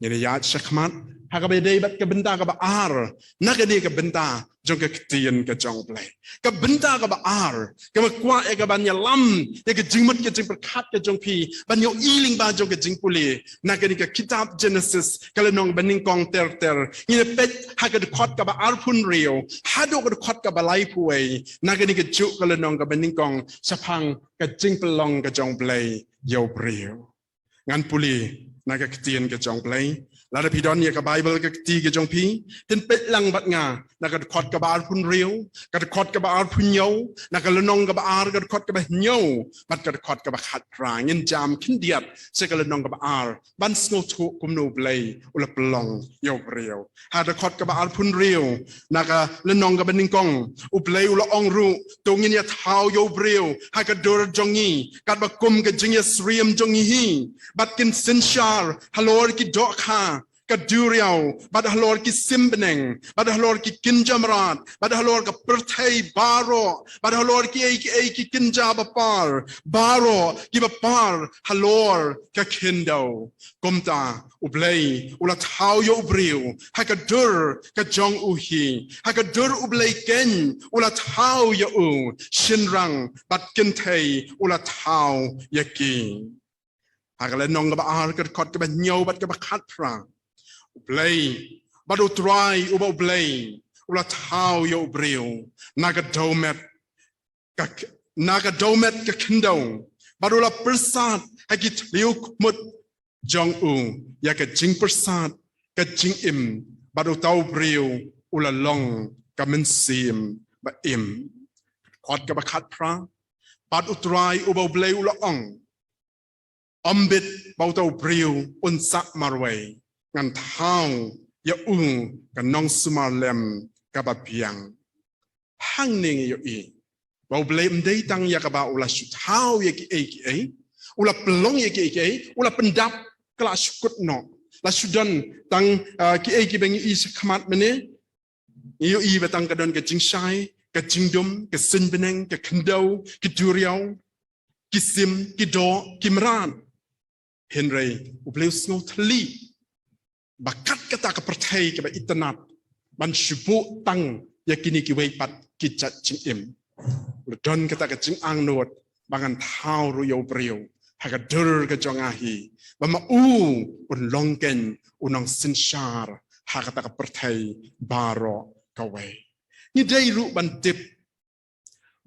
Jadi ya syakmat hakabe bat ke benta ke baar nak dia ke benta jong ke ketien ke jong play ke benta ke baar ke makwa ke banya lam ya ke jingmat ke jing perkat ke jong pi banyo iling ba jong ke jing puli nak dia ke kitab Jenesis kalau nong bening kong ter ni pet hakade khot ke baar pun rio hado ke khot ke balai puai nak dia ke juk kalau nong ke bening kong sapang ke jing pelong ke jong play yo rio ngan puli nak ke ketien ke jong play lalu pidon ya ke Bible ke keti ke jong pi ten pet lang bat nga nak ke khot ke baar pun rio ke khot ke baar pun yo nak ke lenong ke baar ke khot ke bah nyo bat ke khot ke bah khat pra ngin jam kin diat se ke lenong ke baar ban sno thu kum no blay ula pelong yo rio ha de khot ke baar pun rio nak ke lenong ke bening kong u blay ula ong ru to ngin ya thau yo rio ha ke dor jongi kat ba kum ke jing ya sriam jongi hi bat kin sinshar halor ki H.Dkhar Kaduriau, bad halor ki simbeneng, bad halor ki kinjamrat, bad halor ka perthai baro, bad halor ki ki kinja bapar, baro ki bapar halor ka kindo, komta ublay ula thau yo ubriu, hakadur ka jong uhi, hakadur ublay ken ula thau yo u, shinrang bad kintay ula thau yaki. Hakale nong ka baar ka kot ka ba nyaw bat ka ba khatra. Ublay, badu try uba ublay, ula thau yo ubriu, naga domet ka kindo, badu la persat hagi liuk mut jong u, ya ka jing persat ka jing im, badu tau ubriu ula long ka mensim ba im, kot ka ba khat pra, badu try uba ublay ula ong, ombit bau tau ubriu unsak marway. Ngan thau ya kan nong sumarlem kabapiang hang ning yo I bau blem dei tang ya kaba ula shu thau ya ki ula pelong ya ki ula pendap kala shukut no la sudan tang ki beng I khmat mene yo I batang kadon ke jingshai ke jingdum ke sin beneng ke khendau ke duriau ki sim ki do ki mran henry ubleu snow thli bakat kata ke perthai ke ba itanat ban shubu tang yakini ki wei pat ki chat ching im don kata ke ching ang not bangan thau ru yo priu ha ka dur ke jongahi ba ma u un longken unang sinshar ha kata ke perthai baro ka wei ni dei ru ban tip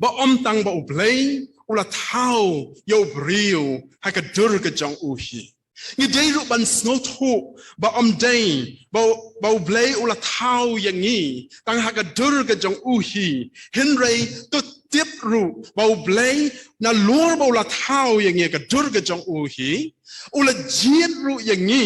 ba om tang ba ublei ula thau yo priu ha ka dur ke jong u hi Ni day ru ban snow thu ba day ba blay ula thau yang ni tang haga dur ga jong uhi henry to tip ru ba blay na lor ba ula thau yang ni ga dur ga jong uhi ula jin ru yang ni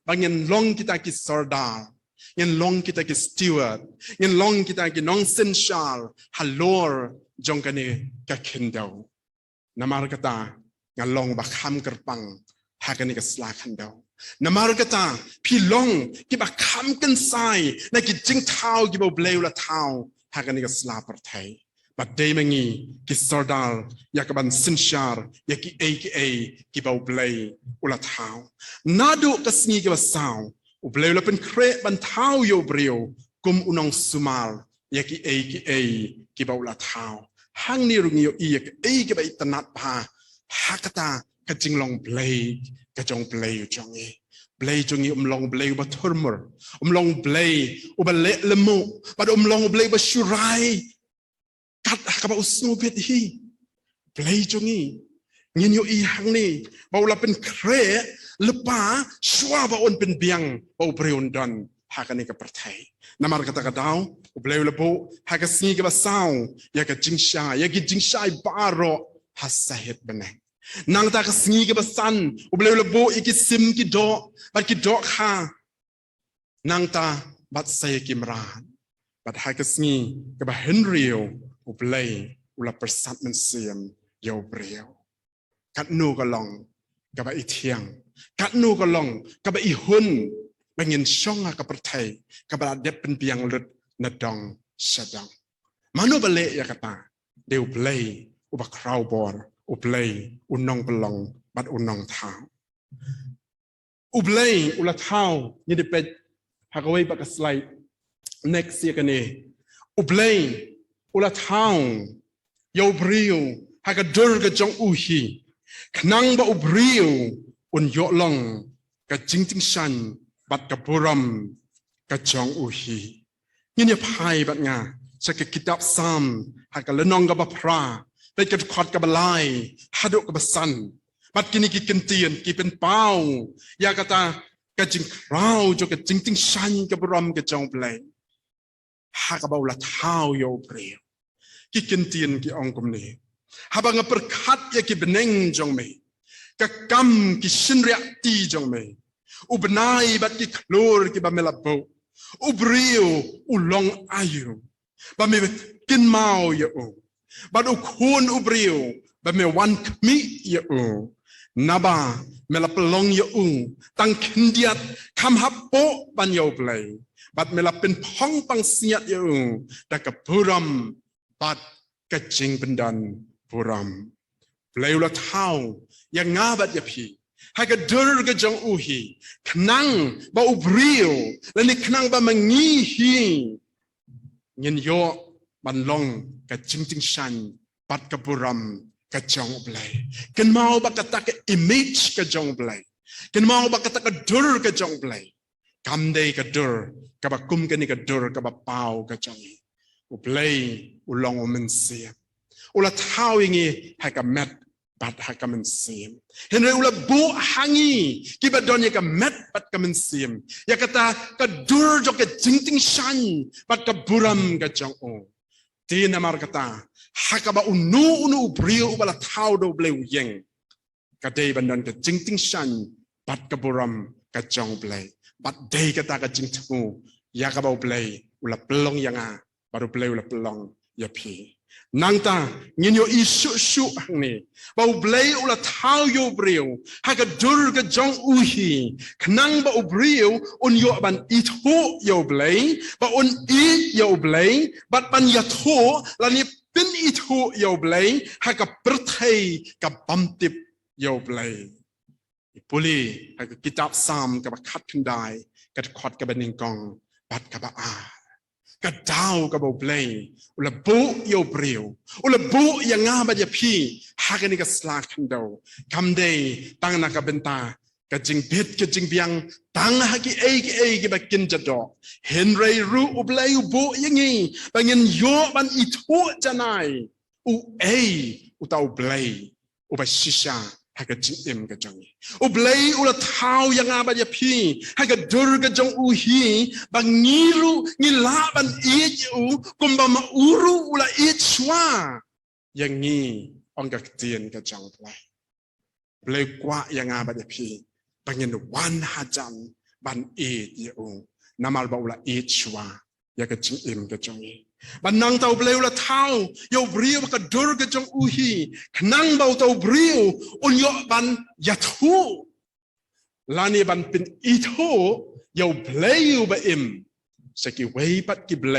bangin long kita ki sardar yen long kita ki steward yen long kita ki nong senshal halor jong kani ka kindau namar kata ngalong ba kham kerpang Hakani ka slakan daw. Namar kata pilong ki ba kham kan sai na ki jing thau ki ba bleu la thau hakani ka slapar thai. Ba dei mangi ki sardal ya ka ban sinshar ya ki ki ba blei ula thau. Nadu ka sngi ki ba sao u bleu la pen kre ban thau yo breu kum unong sumal ya ki ki ba ula thau. Hang ni rungi yo I ki ba itanat pa hakata kajing long blay kajong blay jongi blay jongi long blay ba thurmur long blay uba le lemu ba long blay ba shurai kat ka ba usnu pet hi blay jongi ngin yo I hang ni ba ula pen kre lepa shwa ba on pen biang ba breun don hakani ka perthai namar kata kadau blay lepo hakasni ka ba sao ya ka jingsha ya ki jingsha baro hasahit beneng nang ta kasngi ke basan ubleu lebo iki sim ki do bat ki do kha nang ta bat saya ki mran bat ha kasngi ke ba henrio ublei ula persat men siam yo breu kat nu ka long ka ba ithiang kat nu ka long ka ba I hun bangin shonga ka perthai ka ba dep pen piang lut na dong sadang manu bale ya kata de ublei uba crowbor uplay unong pelong bat unong thau Ublay ulat how ni de pet hakaway pa ka slide next year kani ublay ulat how yo brio hakadur ka jong uhi knang ba ubrio un yo long ka jing shan bat ka buram ka jong uhi ni phai bat nga sa kitab sam hakalenong ka ba praไปกระขอดกับลายฮัดกับสันบัดกินกินเตียนกิเป็นเป้ายากตากระจิงราวจกระจิงติงชันกับรำกับจงเปล่งฮักบ่าวละเท้าโยเปรียวกินเตียนกิองกมเนฮับังกับประคัดยากิเป็นเน่งจงเมกะกำกิชินเรียตีจงเมอุบนายบัดกิคลูร์กิบะเมลาโบอุบริวอุลองอายุบะเมกินเมาโยบัดอุคูนอุบริวบะเมวันขมิยอูนาบาเมลาปลองยอูตั้งขินเดียดคำฮับโปบันยอเปลยบัดเมลาเป็นพ้องปังเสียดยอูแต่กับผู้รำบัดกระจิงเป็นดันผู้รำเปลวละเท้าอย่างงาบัดยาพีให้กระเดินกระจงอูฮีขนังบ่อุบริวและนี่ขนังบ่มังงีฮีเงินโยบันลงกะจิงจิงชันปัดกะบุรำกะจงเปลยกันมาบักตะกะ image กะจงเปลยกันมาบักตะกะดุรกะจงเปลยคำเดกะดุรกะบักกุมกันนี่กะดุรกะบักเปากะจงอุเปลยอุลองอุมันเสียอุละเท้าอย่างงี้ให้กะแมทบัดให้กะมันเสียเห็นเลยอุละบุหังีกิบัดดอนยากะแมทบัดกะมันเสียยากะตากะดุรจกะจิงจิงชันบัดกะบุรำกะจงโอทีนามาร์กตาฮักบะอุนูบริวบลาเท้าดูเบลยิงกะเดบันดันกะจิงติงชันบัดกะบุรำกะจงเบลบัดเดกะตากะจิงทูยากบะอุเบลอุลาปลองยังอาบัดอุเบลอุลาปลองยาพีนังตาเงินโยอิชุหังนี่บะอุเบลอุลาเท้าโยบริวฮักกะดูรกะจงอุฮีขนังบะอุบริวอุนโยบันอิทูโยเบลบะอุนอีโยเบลบัดบันยาทูลานิเป็นอิทูโยเบลฮักกับประเทศกับบัมติบโยเบลปุลีฮักกับกิจาบซามกับคัดขึ้นได้กับขอดกับนิงกองบัดกับอากับดาวกับโบเบลอุลบุโยเบลอุลบุยังงาบัดยาพีฮักกันนี่กับสลาคันโดคำเดตั้งนักกับเบนตากะจิงเบ็ดกะจิงเบียงตั้งฮักเอกิบักกินจะดอกเห็นไรรู้อุเบลอุบุยังงี้บางเงินโยบันอิทุจะนายอุตาอุเบลอุบชิชาฮักกะจิงเอ็มกะจังอุเบลอุละเท้ายังอาบัดยาพีฮักกะดูรกะจงอุฮีบางงี้รู้งี้ลาบันอีจกุมบามาอูรู้อุละอีชวายังงี้องกะเตียนกะจังเปลเปลกว่ายังอาบัดยาพีบางอย่างวันหาจันบันเอเยอูนามาลบาอุลาเอชวายากจิงเอ็มกะจงเอบันนังเตาเปลวละเท้าโยบริวกะดูรกะจงอูฮีขนังเบาเตาบริวอุนโยบันยาทูลานีบันเป็นอีทูโยเปลวบะเอ็มสกิเวบัดกิเปล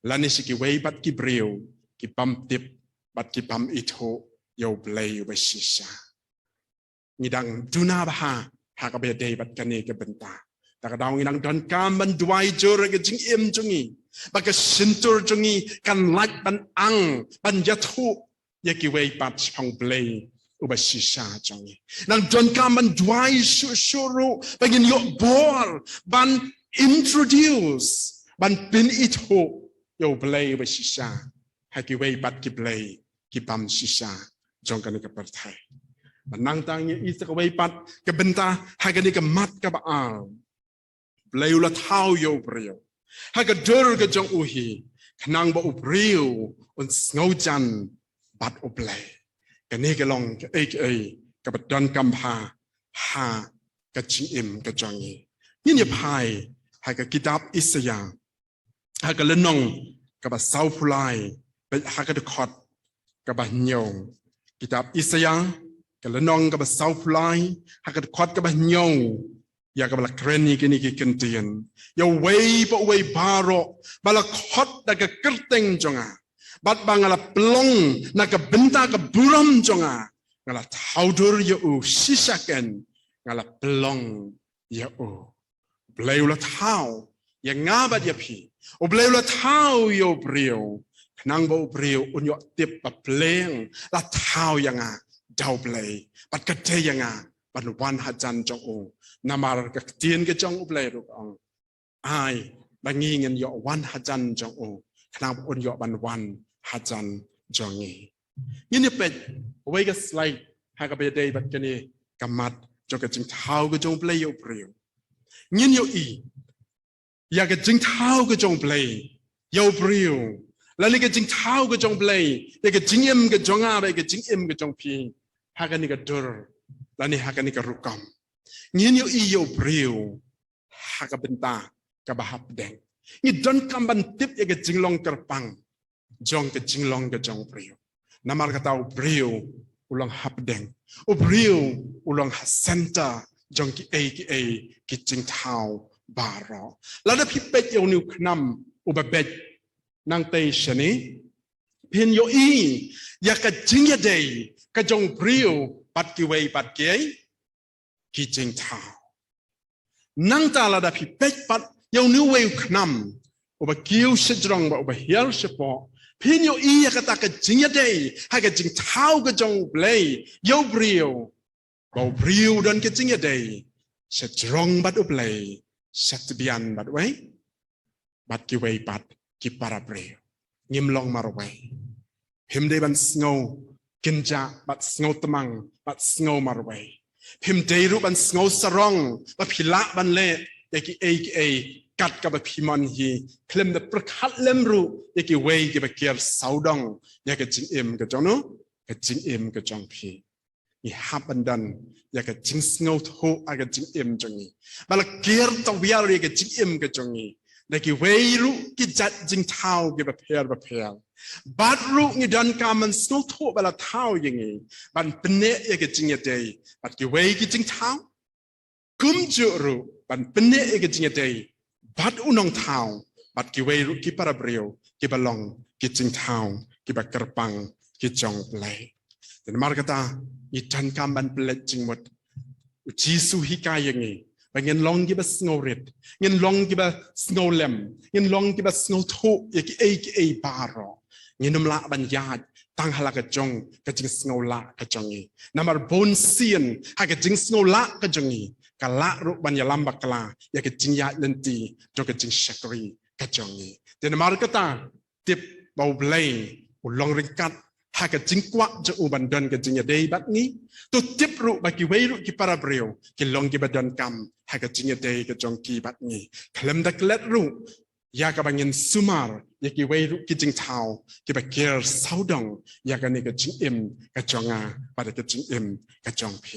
ลานีสกิเวบัดกิบริวกิปัมติบบัดกิปัมอีทูโยเปลวบะชิชานี่ดังดูนาบะฮาหากเบียดเดบัดกันเนกเป็นตาแต่ก็ดาวนี่ดังดอนกามบันดวายเจอร์กจิงเอ็มจงีบักกสินตูร์จงีกันไลบันอังบันยัตุยากิเวปัดพองเปลยอุบชิชาจงีดังดอนกามบันดวายชูรุบังยินโยบอลบัน introduce บันเป็นอิทุโยเปลยอุบชิชาให้กิเวปัดกิเปลยกิปัมชิชาจงกันกับประเทศมันนั่งตั้งอย่างอีสกเวปัดกับเบนตาให้กันนี่กับมัดกับอาลเปลวละเท้าโยเปรียวให้กันเดินกับจงอุฮีขนังบ่อุเปรียวอุนเงาจันบัดอุเปลกันนี่ก็ลองกับดันกัมพาหากับจิงเอ็มกับจงยีนี่เนี่ยพายให้กับกิตาบอิสยาให้กับเลนองกับเสาพลายไปให้กับขอดกับเหี่ยวกิตาบอิสยากับละนองกับเสาพลายหากขวัดกับเหี่ยวยากับละเครนีกันนี่กันเตียนยาเวย์ปะเวย์บาร์โรบาละขวัดนักกระเตงจงอาบัดบางละปลงนักบินตากับบุรัมจงอางละเท้าดูร์ยูชิชากัน ngala pelong ya o bleu la thao ya nga ba ya phi o bleu la thao yo brio nang bo brio unyo tip pa pleng la thao ya nga dau blei pat ka te ya nga pan wan hajan jong o namar ka tien ke jong blei ru ong ai ba ngi ngen yo wan hajan jong o nang un yo ban wan hajan jong ngi ni pet wei ka slide ha ka be dei bat ka ni kamat cho cái chính thao cái trong play yêu brio nhìn yêu ý ya cái chính thao cái trong play yêu brio là cái chính thao cái trong play cái chính em cái trong à cái chính em cái trong phi ha cái này cái dur là này ha cái này cái rukam nhìn yêu ý yêu brio ha cái bên ta cái bahap đen ni don kam ban tip cái chính long kerpang trong cái chính long cái trong brio namar cái tao brio ulang hap đen brio ulang center trong cái chính thao bà rõ là đã bị bết yêu niu khăm bà bết năng tây shani phiền yêu ý ya cái chính ya đây cái trong brio bắt cái chính thao năng ta là đã bị bết bắt yêu niu yêu khăm bà kêu sẽ trong bà hiểu sẽ bỏ phiền yêu ý ya cái chính ya đây hay cái chính thao cái trong play yêu brio bảo brio đơn cái chính ya đây sẽ trong bắt up play Satbian bat way bat ki way bat ki parabre ngim long marway him de ban snow kinja bat snow tamang bat snow marway him de ru ban snow sarong ba phila ban le yaki kat ka ba phimon hi klem de prakhat lem ru yaki way ki ba kier saudong yaki jing im ka jong no ka jing im ka jong phi ni habandan ya cái chính snow thô à cái chính em trong nhỉ, mà là kia tàu bia rồi cái chính em cái trong nhỉ, để cái vây ru cái giật chính thao cái bắp heo, bát ru như đàn cam mình snow thô mà là thao như nhỉ, bạn penne cái chính nhật đây, bạn cái vây cái chính thao, cúm chợ ru, bạn penne cái chính nhật đây, bát unong thao, bạn cái vây ru cái parabreo, cái balong, cái chính thao, cái bạc kerpang, cái trong play. Dan markata itan kamban pledging mot jisu hikai yang ni bangin long giba snow red ngin long giba snow lem ngin long giba snow tho yaki baro ngin la ban ya tang hala ka jong ka jing snow la ka jong ni namar bon sien ha ka jing snow la ka jong ni ka la ru ban ya lamba kala yaki jing ya lenti jong ka jing shakri ka jong ni dan markata tip bau blay ulong ringkat hak jing kwak je ubandan ke jing dei bat ni tu tip ru bagi wei ru ki para breu ki long ki badan kam hak jing dei ke jong ki bat ni klem da klet ru ya ka bangin sumar ya ki wei ru ki jing thao ki ba kier saudong ya ka ni ke jing im ka jonga pada ke jing im ka jong phi